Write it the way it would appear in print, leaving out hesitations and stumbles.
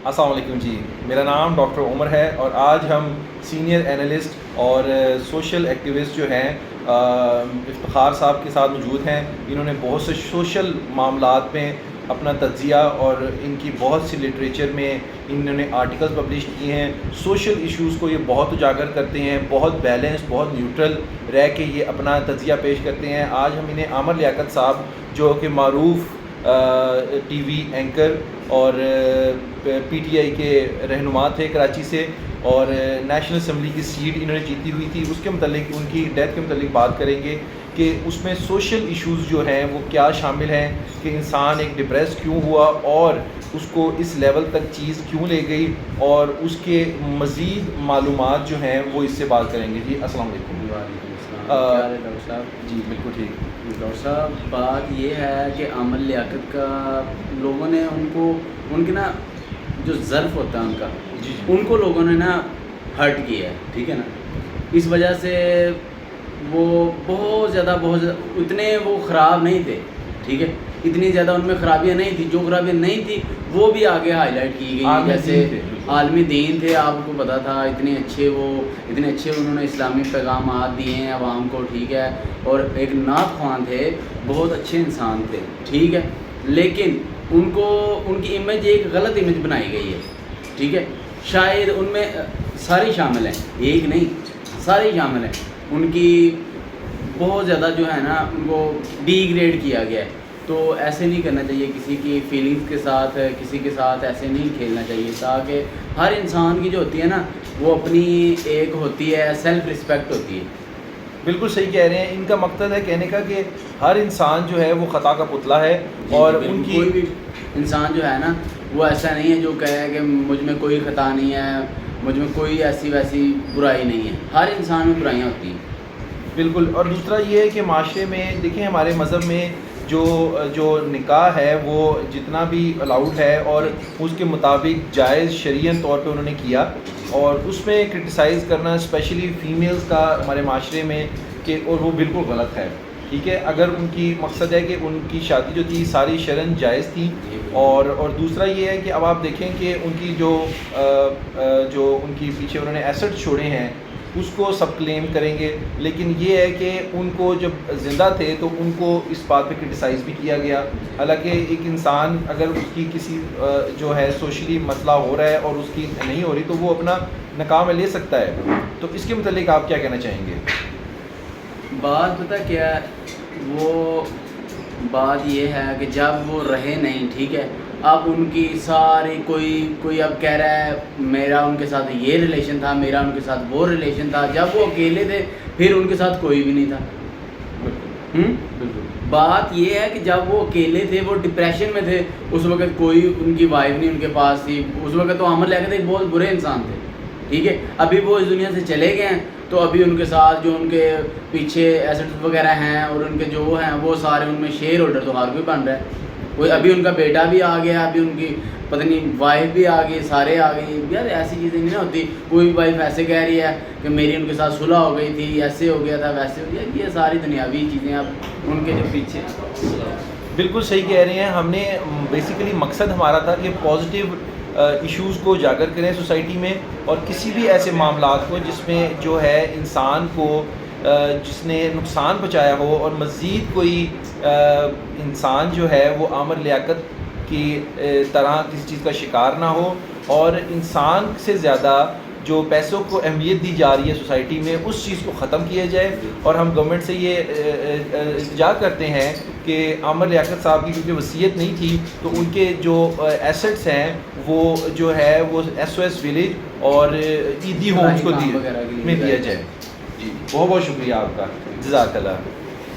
السلام علیکم جی، میرا نام ڈاکٹر عمر ہے اور آج ہم سینئر اینالسٹ اور سوشل ایکٹیوسٹ جو ہیں افتخار صاحب کے ساتھ موجود ہیں. انہوں نے بہت سے سوشل معاملات میں اپنا تجزیہ اور ان کی بہت سی لٹریچر میں انہوں نے آرٹیکلز پبلش کیے ہیں. سوشل ایشوز کو یہ بہت اجاگر کرتے ہیں, بہت بیلنس, بہت نیوٹرل رہ کے یہ اپنا تجزیہ پیش کرتے ہیں. آج ہم انہیں عامر لیاقت صاحب جو کہ معروف ٹی وی اینکر اور پی ٹی آئی کے رہنما تھے کراچی سے, اور نیشنل اسمبلی کی سیٹ انہوں نے جیتی ہوئی تھی, اس کے متعلق ان کی ڈیتھ کے متعلق بات کریں گے کہ اس میں سوشل ایشوز جو ہیں وہ کیا شامل ہیں, کہ انسان ایک ڈپریس کیوں ہوا اور اس کو اس لیول تک چیز کیوں لے گئی, اور اس کے مزید معلومات جو ہیں وہ اس سے بات کریں گے. جی السلام علیکم. ڈاکٹر صاحب جی بالکل ٹھیک. ڈاکٹر صاحب بات یہ ہے کہ عامر لیاقت کا لوگوں نے ان کے نا جو ظرف ہوتا ہے ان کا, ان کو لوگوں نے نا ہرٹ کیا ہے, ٹھیک ہے نا. اس وجہ سے وہ بہت زیادہ اتنے وہ خراب نہیں تھے, ٹھیک ہے, اتنی زیادہ ان میں خرابیاں نہیں تھیں. جو خرابیاں نہیں تھیں وہ بھی آگے ہائی لائٹ کی گئی, جیسے عالمی دین تھے, آپ کو پتا تھا اتنے اچھے انہوں نے اسلامی پیغامات دیے ہیں عوام کو, ٹھیک ہے, اور ایک نعت خوان تھے, بہت اچھے انسان تھے, ٹھیک ہے. لیکن ان کی امیج ایک غلط امیج بنائی گئی ہے, ٹھیک ہے. شاید ان میں سارے شامل ہیں, ایک نہیں سارے شامل ہیں. ان کی بہت زیادہ جو ہے نا ان کو ڈی گریڈ کیا گیا ہے. تو ایسے نہیں کرنا چاہیے, کسی کی فیلنگز کے ساتھ کسی کے ساتھ ایسے نہیں کھیلنا چاہیے, تاکہ ہر انسان کی جو ہوتی ہے نا وہ اپنی ایک ہوتی ہے سیلف رسپیکٹ ہوتی ہے. بالکل صحیح کہہ رہے ہیں. ان کا مقصد ہے کہنے کا کہ ہر انسان جو ہے وہ خطا کا پتلا ہے, اور ان کی کوئی بھی انسان جو ہے نا وہ ایسا نہیں ہے جو کہے کہ مجھ میں کوئی خطا نہیں ہے, مجھ میں کوئی ایسی ویسی برائی نہیں ہے. ہر انسان میں برائیاں ہوتی ہیں. بالکل. اور دوسرا یہ ہے کہ معاشرے میں دیکھیں ہمارے مذہب میں جو نکاح ہے وہ جتنا بھی الاؤڈ ہے اور اس کے مطابق جائز شرعین طور پہ انہوں نے کیا, اور اس میں کرٹیسائز کرنا اسپیشلی فیمیلز کا ہمارے معاشرے میں کہ اور وہ بالکل غلط ہے, ٹھیک ہے. اگر ان کی مقصد ہے کہ ان کی شادی جو تھی ساری شرعن جائز تھی, اور دوسرا یہ ہے کہ اب آپ دیکھیں کہ ان کی جو ان کی پیچھے انہوں نے ایسٹ چھوڑے ہیں اس کو سب کلیم کریں گے. لیکن یہ ہے کہ ان کو جب زندہ تھے تو ان کو اس بات پہ کرٹیسائز بھی کیا گیا. حالانکہ ایک انسان اگر اس کی کسی جو ہے سوشلی مسئلہ ہو رہا ہے اور اس کی نہیں ہو رہی تو وہ اپنا نکاح میں لے سکتا ہے. تو اس کے متعلق آپ کیا کہنا چاہیں گے؟ بات پتہ کیا ہے, وہ بات یہ ہے کہ جب وہ رہے نہیں, ٹھیک ہے, اب ان کی ساری کوئی اب کہہ رہا ہے میرا ان کے ساتھ یہ ریلیشن تھا, میرا ان کے ساتھ وہ ریلیشن تھا. جب وہ اکیلے تھے پھر ان کے ساتھ کوئی بھی نہیں تھا. بالکل. بات یہ ہے کہ جب وہ اکیلے تھے وہ ڈپریشن میں تھے, اس وقت کوئی ان کی وائف نہیں ان کے پاس تھی. اس وقت تو عامر لیاقت ایک بہت برے انسان تھے, ٹھیک ہے. ابھی وہ اس دنیا سے چلے گئے ہیں تو ابھی ان کے ساتھ جو ان کے پیچھے ایسٹ وغیرہ ہیں اور ان کے جو ہیں وہ سارے ان میں شیئر ہولڈر تو ہر کوئی بن رہا ہے. کوئی ابھی ان کا بیٹا بھی آ گیا, ابھی ان کی پتہ نہیں وائف بھی آ گئی, سارے آ گئی. یار ایسی چیزیں نہیں ہوتی. کوئی وائف ایسے کہہ رہی ہے کہ میری ان کے ساتھ صلح ہو گئی تھی, ایسے ہو گیا تھا, ویسے ہو گیا. یہ ساری دنیاوی چیزیں اب ان کے جو پیچھے. بالکل صحیح کہہ رہے ہیں. ہم نے بیسیکلی مقصد ہمارا تھا کہ پازیٹیو ایشوز کو اجاگر کریں سوسائٹی میں, اور کسی بھی ایسے معاملات کو جس میں جو ہے انسان کو جس نے نقصان پہنچایا ہو, اور مزید کوئی انسان جو ہے وہ عامر لیاقت کی طرح کسی چیز کا شکار نہ ہو, اور انسان سے زیادہ جو پیسوں کو اہمیت دی جا رہی ہے سوسائٹی میں اس چیز کو ختم کیا جائے. اور ہم گورنمنٹ سے یہ التجا کرتے ہیں کہ عامر لیاقت صاحب کی کیونکہ وصیت نہیں تھی تو ان کے جو ایسٹس ہیں وہ جو ہے وہ SOS ولیج اور عیدی ہومز کو میں دیا جائے. جی بہت بہت شکریہ آپ کا, جزاک اللہ.